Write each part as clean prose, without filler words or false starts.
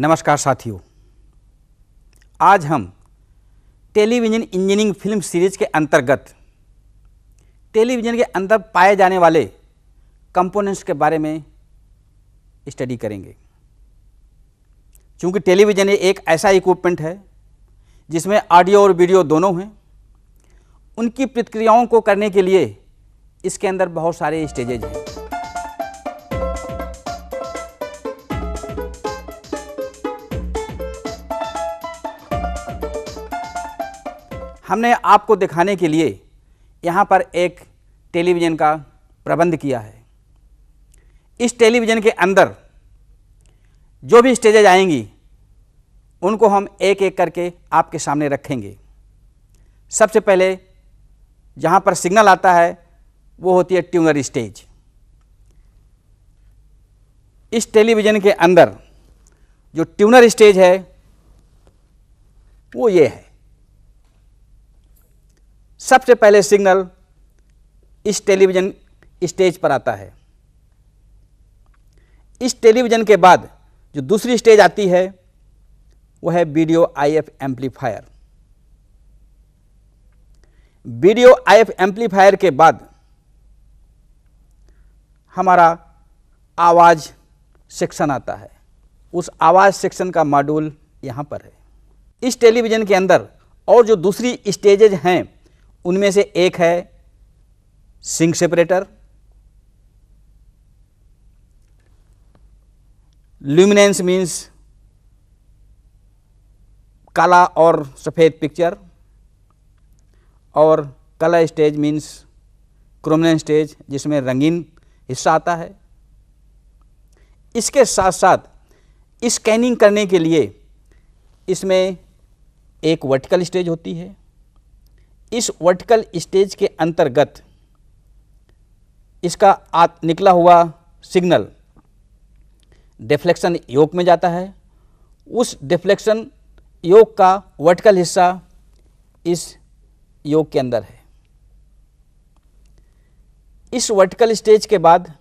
नमस्कार साथियों, आज हम टेलीविज़न इंजीनियरिंग फिल्म सीरीज के अंतर्गत टेलीविज़न के अंदर पाए जाने वाले कंपोनेंट्स के बारे में स्टडी करेंगे। चूँकि टेलीविज़न एक ऐसा इक्विपमेंट है जिसमें ऑडियो और वीडियो दोनों हैं, उनकी प्रतिक्रियाओं को करने के लिए इसके अंदर बहुत सारे स्टेजेज हैं। हमने आपको दिखाने के लिए यहाँ पर एक टेलीविज़न का प्रबंध किया है। इस टेलीविज़न के अंदर जो भी स्टेजेज आएंगी उनको हम एक एक करके आपके सामने रखेंगे। सबसे पहले जहाँ पर सिग्नल आता है वो होती है ट्यूनर स्टेज। इस टेलीविज़न के अंदर जो ट्यूनर स्टेज है वो ये है। सबसे पहले सिग्नल इस टेलीविज़न स्टेज पर आता है। इस टेलीविज़न के बाद जो दूसरी स्टेज आती है वो है video if amplifier. Video if amplifier के बाद हमारा आवाज़ सेक्शन आता है। उस आवाज़ सेक्शन का मॉड्यूल यहाँ पर है। इस टेलीविज़न के अंदर और जो दूसरी स्टेजेज हैं उनमें से एक है सिंक सेपरेटर, ल्यूमिनेंस मीन्स काला और सफ़ेद पिक्चर, और colour stage means chrominance stage जिसमें रंगीन हिस्सा आता है। इसके साथ साथ स्कैनिंग करने के लिए इसमें एक वर्टिकल स्टेज होती है। इस वर्टिकल स्टेज के अंतर्गत इसका निकला हुआ सिग्नल डिफ्लेक्शन योक में जाता है। उस डिफ्लेक्शन योक का वर्टिकल हिस्सा इस योक के अंदर है। इस वर्टिकल स्टेज के बाद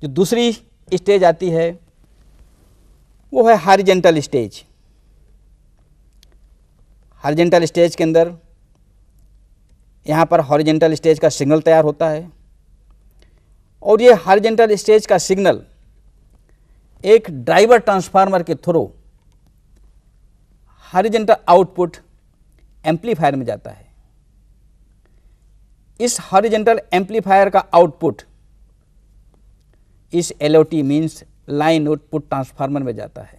जो दूसरी स्टेज आती है वो है हॉरिजॉन्टल स्टेज। हॉरिजॉन्टल स्टेज के अंदर यहाँ पर हॉरिजॉन्टल स्टेज का सिग्नल तैयार होता है और ये हॉरिजॉन्टल स्टेज का सिग्नल एक ड्राइवर ट्रांसफार्मर के थ्रू हॉरिजॉन्टल आउटपुट एम्पलीफायर में जाता है। इस हॉरिजॉन्टल एम्पलीफायर का आउटपुट इस LOT means line output transformer में जाता है।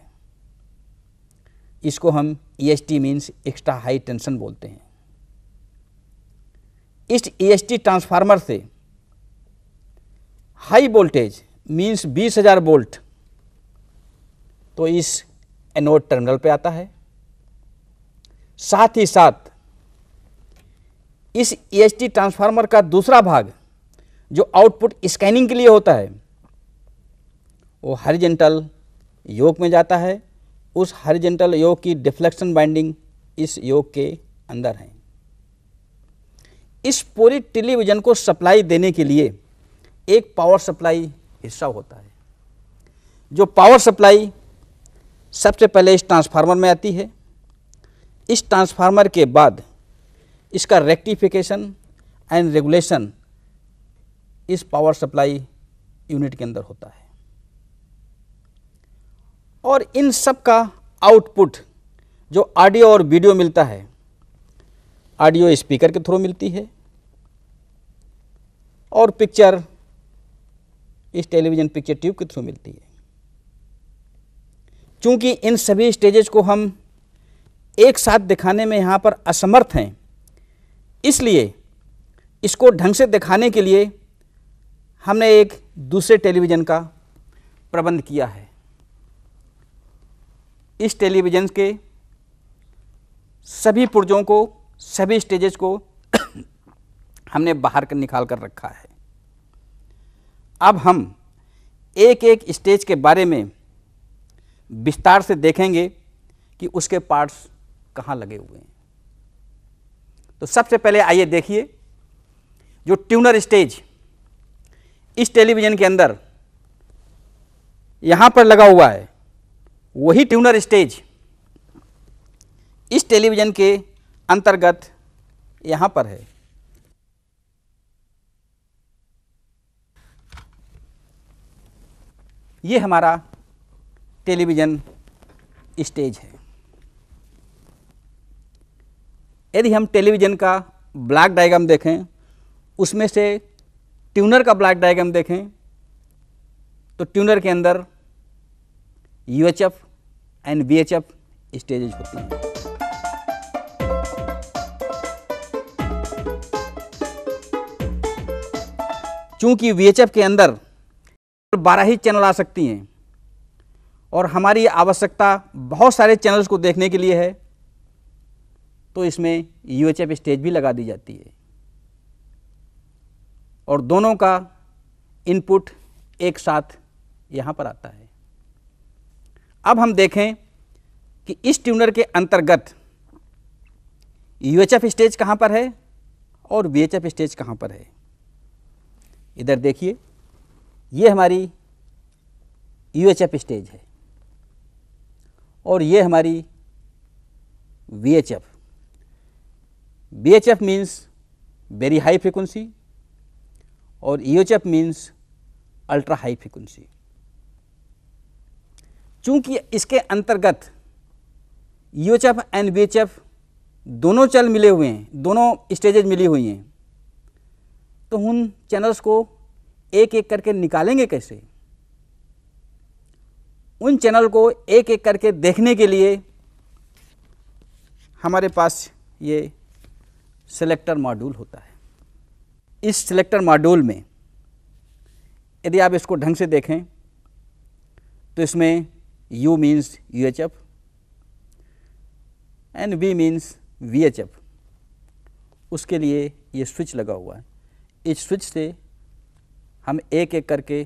इसको हम EST means extra high tension बोलते हैं। इस ईएसटी ट्रांसफार्मर से हाई वोल्टेज मीन्स 20,000 वोल्ट तो इस एनोड टर्मिनल पे आता है। साथ ही साथ इस ईएसटी ट्रांसफार्मर का दूसरा भाग जो आउटपुट स्कैनिंग के लिए होता है वो हॉरिजॉन्टल योक में जाता है। उस हॉरिजॉन्टल योक की डिफ्लेक्शन बाइंडिंग इस योक के अंदर है। इस पूरी टेलीविज़न को सप्लाई देने के लिए एक पावर सप्लाई हिस्सा होता है। जो पावर सप्लाई सबसे पहले इस ट्रांसफार्मर में आती है। इस ट्रांसफार्मर के बाद इसका रेक्टिफिकेशन एंड रेगुलेशन इस पावर सप्लाई यूनिट के अंदर होता है और इन सब का आउटपुट जो ऑडियो और वीडियो मिलता है, ऑडियो स्पीकर के थ्रू मिलती है और पिक्चर इस टेलीविज़न पिक्चर ट्यूब के थ्रू मिलती है। चूँकि इन सभी स्टेजेस को हम एक साथ दिखाने में यहाँ पर असमर्थ हैं, इसलिए इसको ढंग से दिखाने के लिए हमने एक दूसरे टेलीविज़न का प्रबंध किया है। इस टेलीविज़न के सभी पुर्जों को, सभी स्टेजेस को हमने बाहर निकाल कर रखा है। अब हम एक एक स्टेज के बारे में विस्तार से देखेंगे कि उसके पार्ट्स कहाँ लगे हुए हैं। तो सबसे पहले आइए देखिए जो ट्यूनर स्टेज इस टेलीविज़न के अंदर यहाँ पर लगा हुआ है वही ट्यूनर स्टेज इस टेलीविज़न के अंतर्गत यहाँ पर है। ये हमारा टेलीविज़न स्टेज है। यदि हम टेलीविज़न का ब्लॉक डायग्राम देखें, उसमें से ट्यूनर का ब्लॉक डायग्राम देखें तो ट्यूनर के अंदर UHF एंड VHF स्टेजेज होती हैं। चूंकि VHF के अंदर 12 ही चैनल आ सकती हैं और हमारी आवश्यकता बहुत सारे चैनल्स को देखने के लिए है, तो इसमें UHF स्टेज भी लगा दी जाती है और दोनों का इनपुट एक साथ यहाँ पर आता है। अब हम देखें कि इस ट्यूनर के अंतर्गत UHF स्टेज कहाँ पर है और VHF स्टेज कहाँ पर है। इधर देखिए, ये हमारी UHF स्टेज है और ये हमारी VHF। VHF means very high frequency और UHF means ultra high frequency. चूंकि इसके अंतर्गत UHF एंड VHF दोनों चैनल मिले हुए हैं, दोनों स्टेजेज मिली हुई हैं, तो उन चैनल्स को एक एक करके निकालेंगे कैसे? उन चैनल को एक एक करके देखने के लिए हमारे पास ये सेलेक्टर मॉड्यूल होता है। इस सेलेक्टर मॉड्यूल में यदि आप इसको ढंग से देखें तो इसमें U means UHF and V means VHF, उसके लिए ये स्विच लगा हुआ है। इस स्विच से हम एक एक करके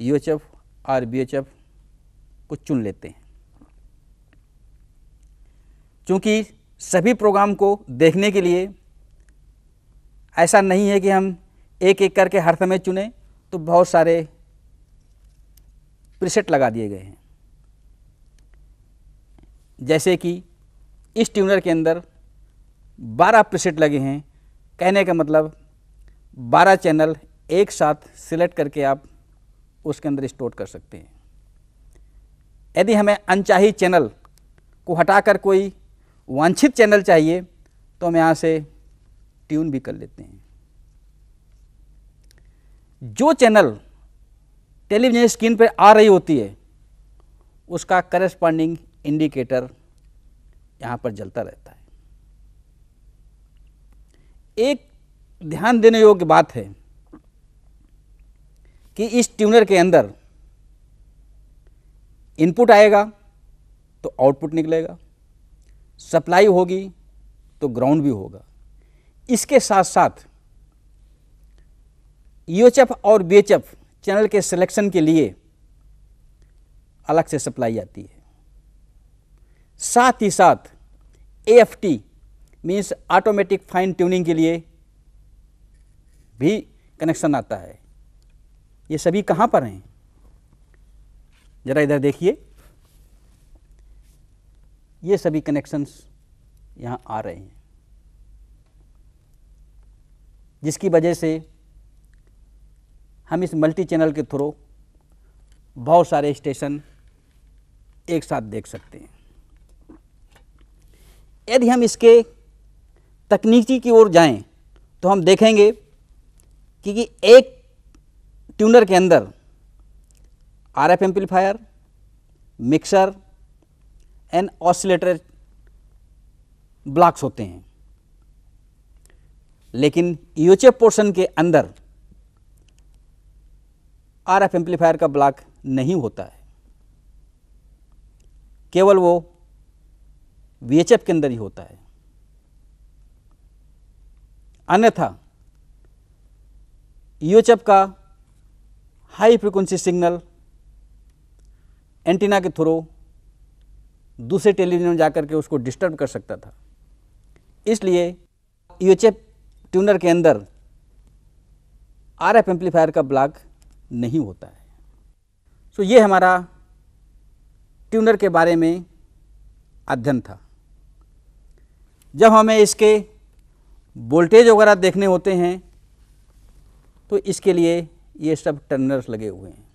UHF और VHF को चुन लेते हैं। चूँकि सभी प्रोग्राम को देखने के लिए ऐसा नहीं है कि हम एक एक करके हर समय चुनें, तो बहुत सारे प्रीसेट लगा दिए गए हैं। जैसे कि इस ट्यूनर के अंदर 12 प्रीसेट लगे हैं। कहने का मतलब 12 चैनल एक साथ सिलेक्ट करके आप उसके अंदर स्टोर कर सकते हैं। यदि हमें अनचाही चैनल को हटाकर कोई वांछित चैनल चाहिए तो हम यहाँ से ट्यून भी कर लेते हैं। जो चैनल टेलीविजन स्क्रीन पर आ रही होती है उसका करस्पॉन्डिंग इंडिकेटर यहाँ पर जलता रहता है। एक ध्यान देने योग्य बात है कि इस ट्यूनर के अंदर इनपुट आएगा तो आउटपुट निकलेगा, सप्लाई होगी तो ग्राउंड भी होगा। इसके साथ साथ UHF और VHF चैनल के सिलेक्शन के लिए अलग से सप्लाई आती है। साथ ही साथ AFT means automatic fine tuning के लिए भी कनेक्शन आता है। ये सभी कहाँ पर हैं? जरा इधर देखिए, ये सभी कनेक्शंस यहाँ आ रहे हैं, जिसकी वजह से हम इस मल्टी चैनल के थ्रू बहुत सारे स्टेशन एक साथ देख सकते हैं। यदि हम इसके तकनीकी की ओर जाएं तो हम देखेंगे कि एक ट्यूनर के अंदर RF amplifier, mixer and oscillator blocks होते हैं, लेकिन UHF पोर्शन के अंदर RF एम्पलीफायर का ब्लॉक नहीं होता है, केवल वो VHF के अंदर ही होता है। अन्यथा UHF का हाई फ्रीक्वेंसी सिग्नल एंटीना के थ्रू दूसरे टेलीविजन में जाकर के उसको डिस्टर्ब कर सकता था। इसलिए UHF ट्यूनर के अंदर RF एम्पलीफायर का ब्लॉक नहीं होता है। सो ये हमारा ट्यूनर के बारे में अध्ययन था। जब हमें इसके वोल्टेज वगैरह देखने होते हैं तो इसके लिए ये सब टर्मिनल्स लगे हुए हैं।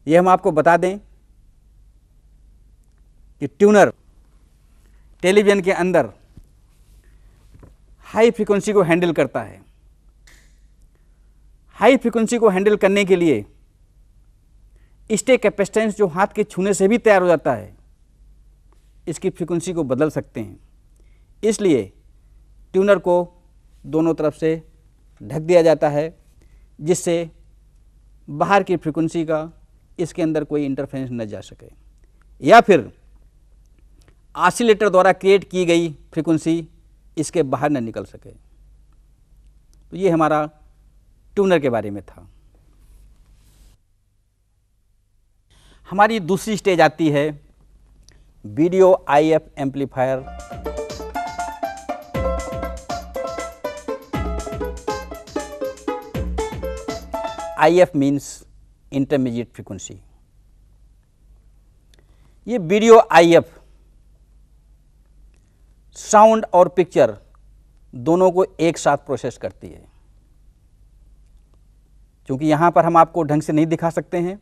ये हम आपको बता दें कि ट्यूनर टेलीविज़न के अंदर हाई फ्रीक्वेंसी को हैंडल करता है। हाई फ्रीक्वेंसी को हैंडल करने के लिए स्टे कैपेसिटेंस जो हाथ के छूने से भी तैयार हो जाता है, इसकी फ्रीक्वेंसी को बदल सकते हैं। इसलिए ट्यूनर को दोनों तरफ से ढक दिया जाता है, जिससे बाहर की फ्रीक्वेंसी का इसके अंदर कोई इंटरफेरेंस न जा सके, या फिर ऑसिलेटर द्वारा क्रिएट की गई फ्रीक्वेंसी इसके बाहर न निकल सके। तो ये हमारा ट्यूनर के बारे में था। हमारी दूसरी स्टेज आती है video IF amplifier. IF means intermediate frequency. ये वीडियो IF साउंड और पिक्चर दोनों को एक साथ प्रोसेस करती है। क्योंकि यहाँ पर हम आपको ढंग से नहीं दिखा सकते हैं,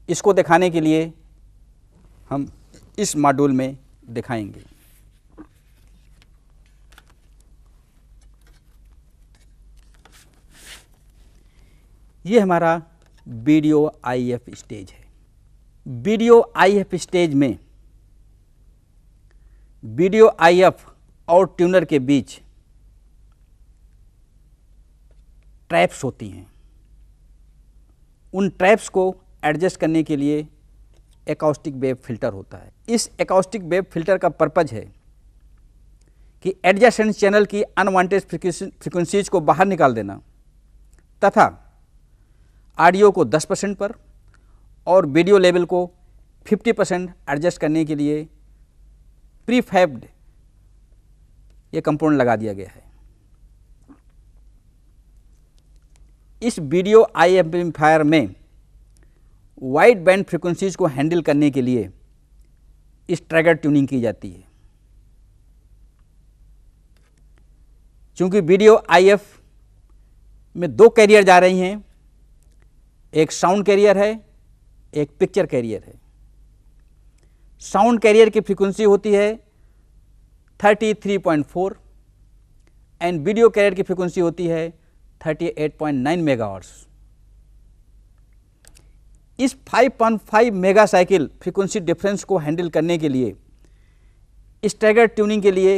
इसको दिखाने के लिए हम इस मॉड्यूल में दिखाएंगे। ये हमारा वीडियो IF स्टेज है। वीडियो IF स्टेज में वीडियो IF और ट्यूनर के बीच ट्रैप्स होती हैं। उन ट्रैप्स को एडजस्ट करने के लिए एकॉस्टिक वेव फिल्टर होता है। इस एकॉस्टिक वेव फिल्टर का पर्पज है कि एडजेसेंट चैनल की अनवांटेड फ्रीक्वेंसीज को बाहर निकाल देना तथा ऑडियो को 10% पर और वीडियो लेवल को 50% एडजस्ट करने के लिए प्रीफैब्ड ये कंपोनेंट लगा दिया गया है। इस वीडियो IF एम्पलीफायर में वाइड बैंड फ्रीक्वेंसीज को हैंडल करने के लिए स्ट्रैगर ट्यूनिंग की जाती है। चूंकि वीडियो IF में 2 कैरियर जा रही हैं, एक साउंड कैरियर है, एक पिक्चर कैरियर है। साउंड कैरियर की फ्रीक्वेंसी होती है 33.4 एंड वीडियो कैरियर की फ्रीक्वेंसी होती है 38.9 मेगाहर्ट्ज। इस 5.5 मेगा साइकिल फ्रीक्वेंसी डिफरेंस को हैंडल करने के लिए स्टैगर ट्यूनिंग के लिए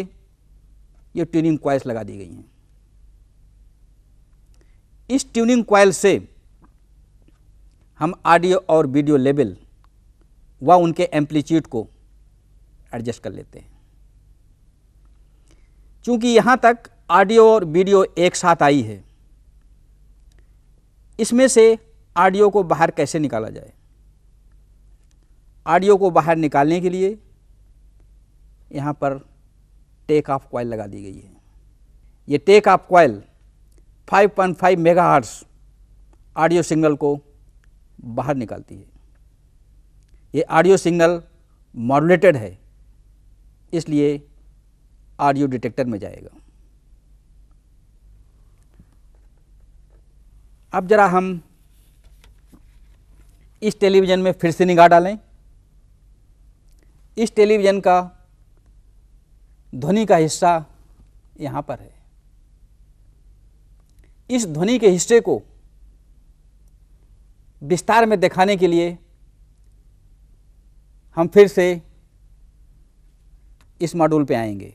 ये ट्यूनिंग कॉइल्स लगा दी गई हैं। इस ट्यूनिंग कॉइल से हम ऑडियो और वीडियो लेवल व उनके एम्पलीट्यूड को एडजस्ट कर लेते हैं। चूंकि यहाँ तक ऑडियो और वीडियो एक साथ आई है, इसमें से ऑडियो को बाहर कैसे निकाला जाए। ऑडियो को बाहर निकालने के लिए यहाँ पर टेक ऑफ कॉइल लगा दी गई है। ये take off coil 5.5 megahertz audio signal को बाहर निकालती है। ये ऑडियो सिग्नल मॉड्यूलेटेड है, इसलिए ऑडियो डिटेक्टर में जाएगा। अब जरा हम इस टेलीविज़न में फिर से निगाह डालें। इस टेलीविज़न का ध्वनि का हिस्सा यहाँ पर है। इस ध्वनि के हिस्से को विस्तार में दिखाने के लिए हम फिर से इस मॉड्यूल पे आएंगे।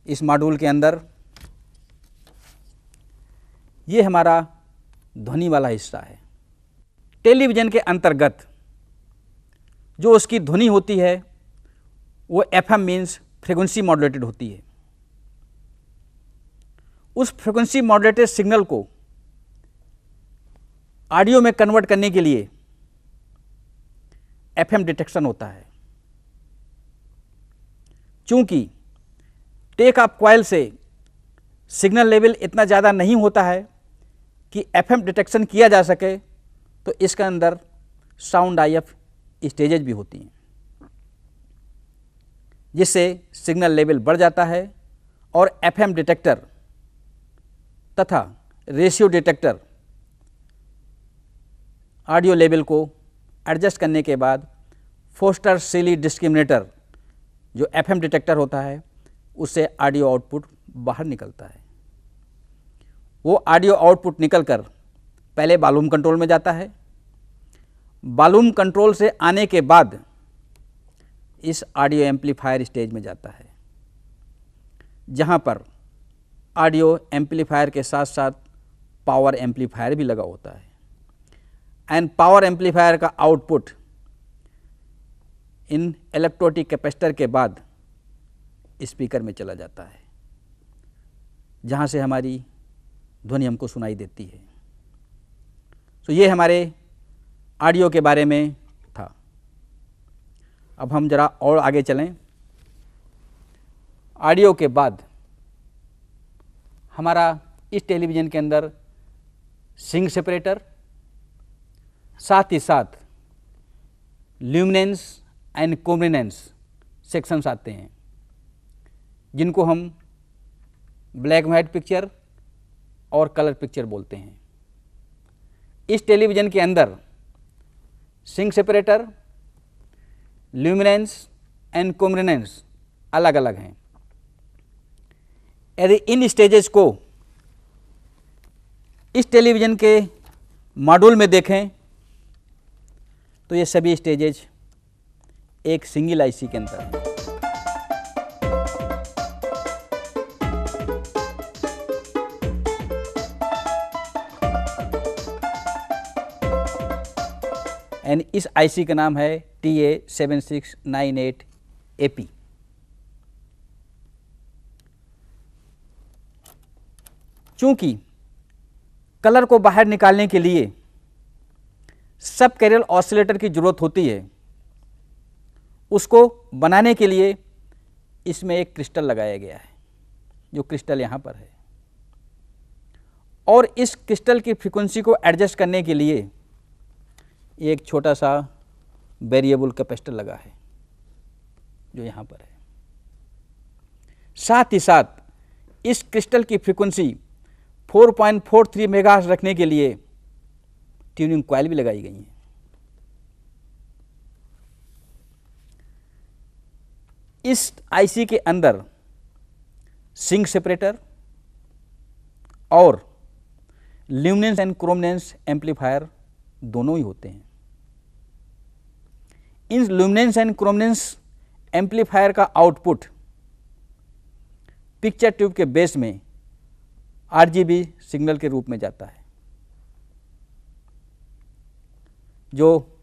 इस मॉड्यूल के अंदर ये हमारा ध्वनि वाला हिस्सा है। टेलीविज़न के अंतर्गत जो उसकी ध्वनि होती है वो FM मीन्स फ्रीक्वेंसी मॉड्यूलेटेड होती है। उस फ्रीक्वेंसी मॉड्यूलेटेड सिग्नल को ऑडियो में कन्वर्ट करने के लिए FM डिटेक्शन होता है। चूंकि टेक ऑफ कॉइल से सिग्नल लेवल इतना ज़्यादा नहीं होता है कि एफएम डिटेक्शन किया जा सके, तो इसके अंदर साउंड आईएफ स्टेजेज भी होती हैं, जिससे सिग्नल लेवल बढ़ जाता है और एफएम डिटेक्टर तथा रेशियो डिटेक्टर ऑडियो लेवल को एडजस्ट करने के बाद फोस्टर सीली डिस्क्रिमिनेटर जो एफएम डिटेक्टर होता है उससे ऑडियो आउटपुट बाहर निकलता है। वो ऑडियो आउटपुट निकलकर पहले वॉल्यूम कंट्रोल में जाता है, वॉल्यूम कंट्रोल से आने के बाद इस ऑडियो एम्पलीफायर स्टेज में जाता है, जहाँ पर ऑडियो एम्पलीफायर के साथ साथ पावर एम्पलीफायर भी लगा होता है। एंड पावर एम्पलीफायर का आउटपुट इन इलेक्ट्रोटिक कैपेसिटर के बाद स्पीकर में चला जाता है, जहाँ से हमारी ध्वनि हमको सुनाई देती है। तो ये हमारे ऑडियो के बारे में था। अब हम ज़रा और आगे चलें। ऑडियो के बाद हमारा इस टेलीविज़न के अंदर सिंक सेपरेटर, साथ ही साथ ल्यूमिनेंस एंड कोमिनेंस सेक्शंस आते हैं, जिनको हम ब्लैक एंड वाइट पिक्चर और कलर पिक्चर बोलते हैं। इस टेलीविज़न के अंदर सिंक सेपरेटर, ल्यूमिनेंस एंड कोमिनेंस अलग अलग हैं। यदि इन स्टेजेस को इस टेलीविज़न के मॉड्यूल में देखें तो ये सभी स्टेजेज एक सिंगल आईसी के अंदर हैं। एंड इस आईसी का नाम है TA7698AP। चूंकि कलर को बाहर निकालने के लिए सब कैरियर ऑसिलेटर की ज़रूरत होती है, उसको बनाने के लिए इसमें एक क्रिस्टल लगाया गया है, जो क्रिस्टल यहाँ पर है। और इस क्रिस्टल की फ्रीक्वेंसी को एडजस्ट करने के लिए एक छोटा सा वेरिएबल कैपेसिटर लगा है, जो यहाँ पर है। साथ ही साथ इस क्रिस्टल की फ्रीक्वेंसी 4.43 मेगाहर्ट्ज़ रखने के लिए ट्यूनिंग कॉइल भी लगाई गई हैं। इस आईसी के अंदर सिंक सेपरेटर और ल्यूमिनेंस एंड क्रोमिनेंस एम्पलीफायर दोनों ही होते हैं। इन ल्यूमिनेंस एंड क्रोमिनेंस एम्पलीफायर का आउटपुट पिक्चर ट्यूब के बेस में आरजीबी सिग्नल के रूप में जाता है, जो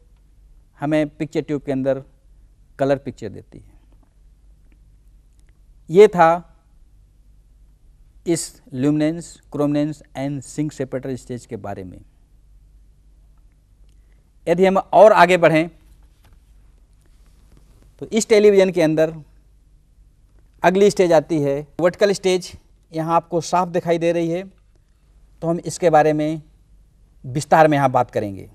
हमें पिक्चर ट्यूब के अंदर कलर पिक्चर देती है। ये था इस luminance, chrominance and sync separator stage के बारे में। यदि हम और आगे बढ़ें तो इस टेलीविज़न के अंदर अगली स्टेज आती है वर्टिकल स्टेज। यहाँ आपको साफ दिखाई दे रही है, तो हम इसके बारे में विस्तार में यहाँ बात करेंगे।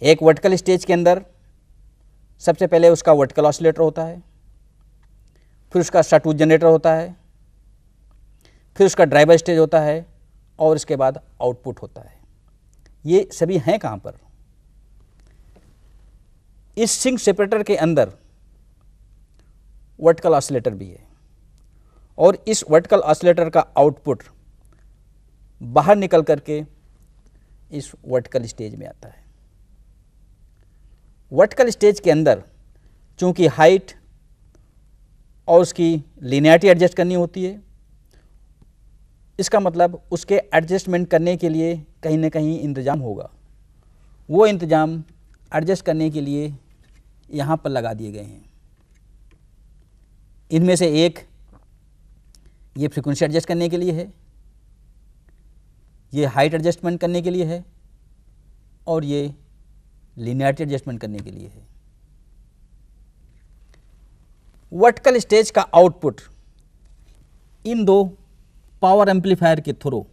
एक वर्टिकल स्टेज के अंदर सबसे पहले उसका वर्टिकल ऑसिलेटर होता है, फिर उसका शॉटूथ जनरेटर होता है, फिर उसका ड्राइवर स्टेज होता है और इसके बाद आउटपुट होता है। ये सभी हैं कहाँ पर? इस सिंक सेपरेटर के अंदर वर्टिकल ऑसिलेटर भी है और इस वर्टिकल ऑसिलेटर का आउटपुट बाहर निकल करके इस वर्टिकल स्टेज में आता है। वर्टिकल स्टेज के अंदर चूंकि हाइट और उसकी लीनियरिटी एडजस्ट करनी होती है, इसका मतलब उसके एडजस्टमेंट करने के लिए कहीं ना कहीं इंतज़ाम होगा। वो इंतज़ाम एडजस्ट करने के लिए यहाँ पर लगा दिए गए हैं। इनमें से एक ये फ्रीक्वेंसी एडजस्ट करने के लिए है, ये हाइट एडजस्टमेंट करने के लिए है और ये लीनियरिटी एडजस्टमेंट करने के लिए है। वर्टिकल स्टेज का आउटपुट इन दो पावर एम्पलीफायर के थ्रू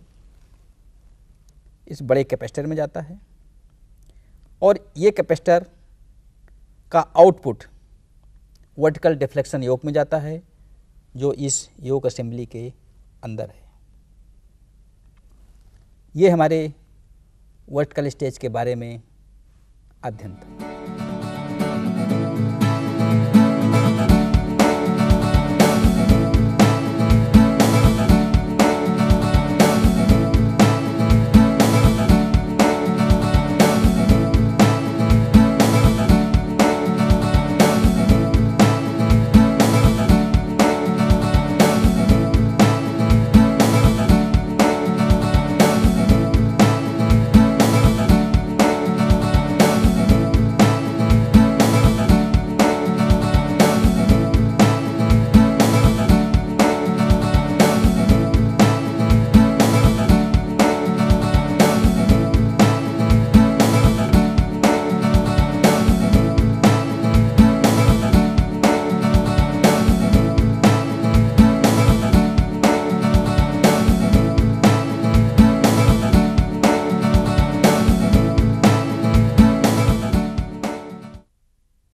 इस बड़े कैपेसिटर में जाता है और ये कैपेसिटर का आउटपुट वर्टिकल डिफ्लेक्शन योक में जाता है जो इस योक असेंबली के अंदर है। ये हमारे वर्टिकल स्टेज के बारे में अध्ययन था।